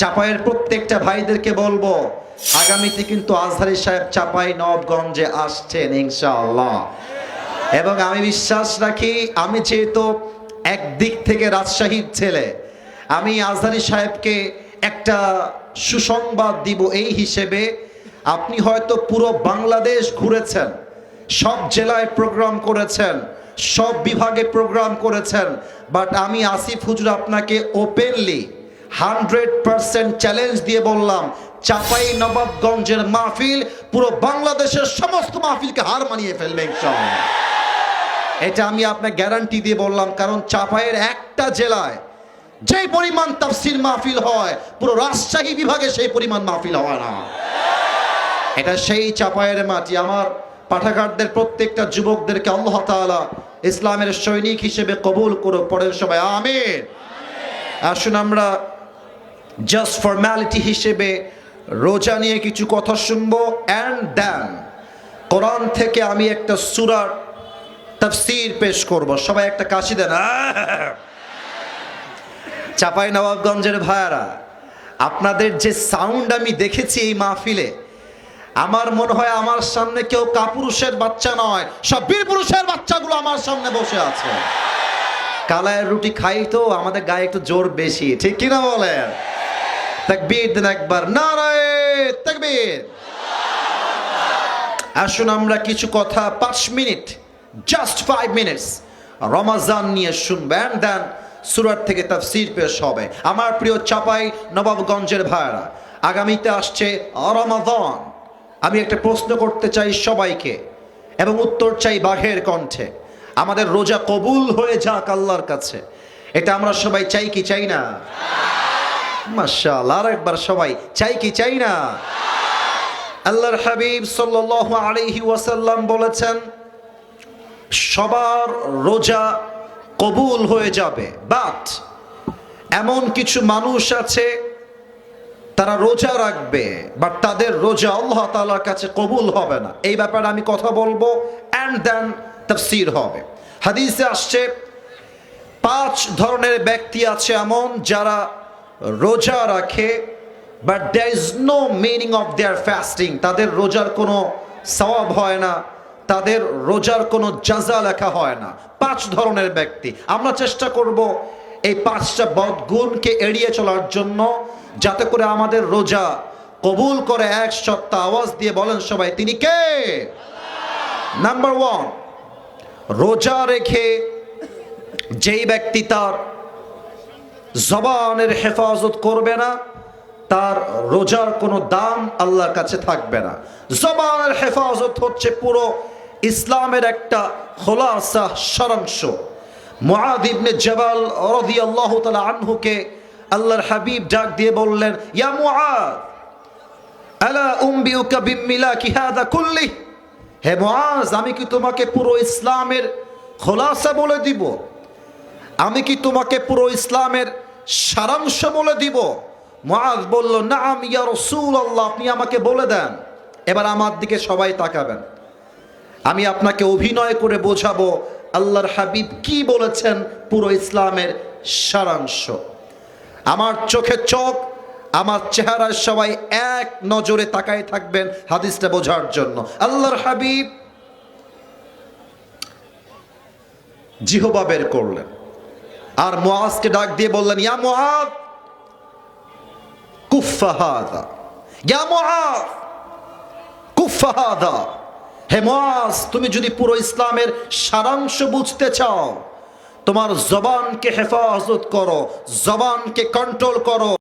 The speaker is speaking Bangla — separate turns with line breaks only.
চাপাইয়ের প্রত্যেকটা ভাইদেরকে বলবো, আগামীতে কিন্তু আজহারী সাহেব চাপাই নবাবগঞ্জে আসছেন ইনশাআল্লাহ। এবং আমি বিশ্বাস রাখি, আমি যেহেতু একদিক থেকে রাজশাহীর ছেলে, আমি আজহারী সাহেবকে একটা সুসংবাদ দিব এই হিসেবে, আপনি হয়তো পুরো বাংলাদেশ ঘুরেছেন, সব জেলায় প্রোগ্রাম করেছেন, সব বিভাগে প্রোগ্রাম করেছেন, বাট আমি আসিফ হুজুর আপনাকে ওপেনলি 100% চ্যালেঞ্জ দিয়ে বললাম, চাপাই নবাবগঞ্জের মাহফিল পুরো বাংলাদেশের সমস্ত মাহফিলকে হার মানিয়ে ফেলবে ইনশাআল্লাহ। এটা আমি আপনাকে গ্যারান্টি দিয়ে বললাম, কারণ চাপাইয়ের একটা জেলায় যে পরিমাণ তাফসীর মাহফিল হয়, পুরো রাজশাহী বিভাগে সেই পরিমাণ মাহফিল হয় না। এটা সেই চাপাইয়ের মাটি। আমার পাঠাগারদের প্রত্যেকটা যুবকদেরকে আল্লাহ তাআলা ইসলামের সৈনিক হিসেবে কবুল করুক, পড়েন সবাই আমিন। আসুন আমরা জাস্ট ফর্মালিটি হিসেবে রোজা নিয়ে কিছু কথা শুনবো, অ্যান্ড দেন কোরআন থেকে আমি একটা সূরার তাফসীর পেশ করব। সবাই একটা কাশি দেন। চাপাই নবাবগঞ্জের ভাইয়ারা, আপনাদের যে সাউন্ড আমি দেখেছি এই মাহফিলে, আমার মনে হয় আমার সামনে কেউ কাপুরুষের বাচ্চা নয়, সব বীর পুরুষের বাচ্চাগুলো আমার সামনে বসে আছে। কালায়ের রুটি খাই তো আমাদের গায়ে একটু জোর বেশি, ঠিক কিনা বলেন? তাকবীর দেন একবার, নারায়ে তাকবীর। আসুন আমরা কিছু কথা 5 মিনিট, জাস্ট 5 মিনিটস রমাজান নিয়ে শুনবেন, দেন সূরা থেকে তাফসীর পেশ হবে। আমার প্রিয় চাপাই নবাবগঞ্জের ভাইরা, আগামীতে আসছে রমাদান। আমি একটা প্রশ্ন করতে চাই সবাইকে, এবং উত্তর চাই বাঘের কণ্ঠে। আমাদের রোজা কবুল হয়ে যাক আল্লাহর কাছে, এটা আমরা সবাই চাই কি চাই না? মাশাআল্লাহ, আরেকবার সবাই চাই কি চাই না? আল্লাহর হাবিব সাল্লাল্লাহু আলাইহি ওয়াসাল্লাম বলেছেন, সবার রোজা কবুল হয়ে যাবে, বাট এমন কিছু মানুষ আছে তারা রোজা রাখবে, বাট তাদের রোজা আল্লাহ তাআলার কাছে কবুল হবে না। এই ব্যাপারে আমি কথা বলবো, অ্যান্ড দেন তাফসীর হবে। হাদিসে আসছে 5 ধরনের ব্যক্তি আছে এমন, যারা রোজা রাখে but there is no meaning of their fasting. তাদের রোজার কোনো সওয়াব হয় না, তাদের রোজার কোনো জাযা লেখা হয় না। 5 ধরনের ব্যক্তি। আমরা চেষ্টা করব এই 5টা বদগুণকে এড়িয়ে চলার জন্য, যাতে করে আমাদের রোজা কবুল করে। এক সত্তা আওয়াজ দিয়ে বলেন সবাই, তিনি কে? নাম্বার 1, রোজা রেখে যেই ব্যক্তি তার জবানের হেফাজত করবে না, তার রোজার কোনো দাম আল্লাহর কাছে থাকবে না। জবানের হেফাজত হচ্ছে পুরো ইসলামের একটা খোলাসা, সারাংশ। মুআয ইবনে জাবাল রাদিয়াল্লাহু তাআলা আনহুকে আল্লাহর হাবিব ডাক দিয়ে বললেন, ইয়া মুআয, আলা উম্বিউকা বিমিলাকি হাযা কুল্লি। হে মুআয, আমি কি তোমাকে পুরো ইসলামের খোলাসা বলে দিব? আমি কি তোমাকে পুরো ইসলামের সারাংশ বলে দিব? মুআয বলল, নাআম ইয়া রাসূলুল্লাহ, আপনি আমাকে বলে দেন। এবার আমার দিকে সবাই তাকাবেন, আমি আপনাকে অভিনয় করে বোঝাবো আল্লাহর হাবিব কি বলেছেন পুরো ইসলামের সারাংশ। আমার চোখে চোখ, আমার চেহারায় সবাই এক নজরে তাকায় থাকবেন হাদিসটা বোঝার জন্য। আল্লাহর হাবিব জিহবা বের করলেন, আর মুআযকে ডাক দিয়ে বললেন, ইয়া মুআয কুফা হাযা, ইয়া মুআয কুফা হাযা। হে মুআয, তুমি যদি পুরো ইসলামের সারাংশ বুঝতে চাও, তোমার জবানকে হেফাজত করো, জবানকে কন্ট্রোল করো।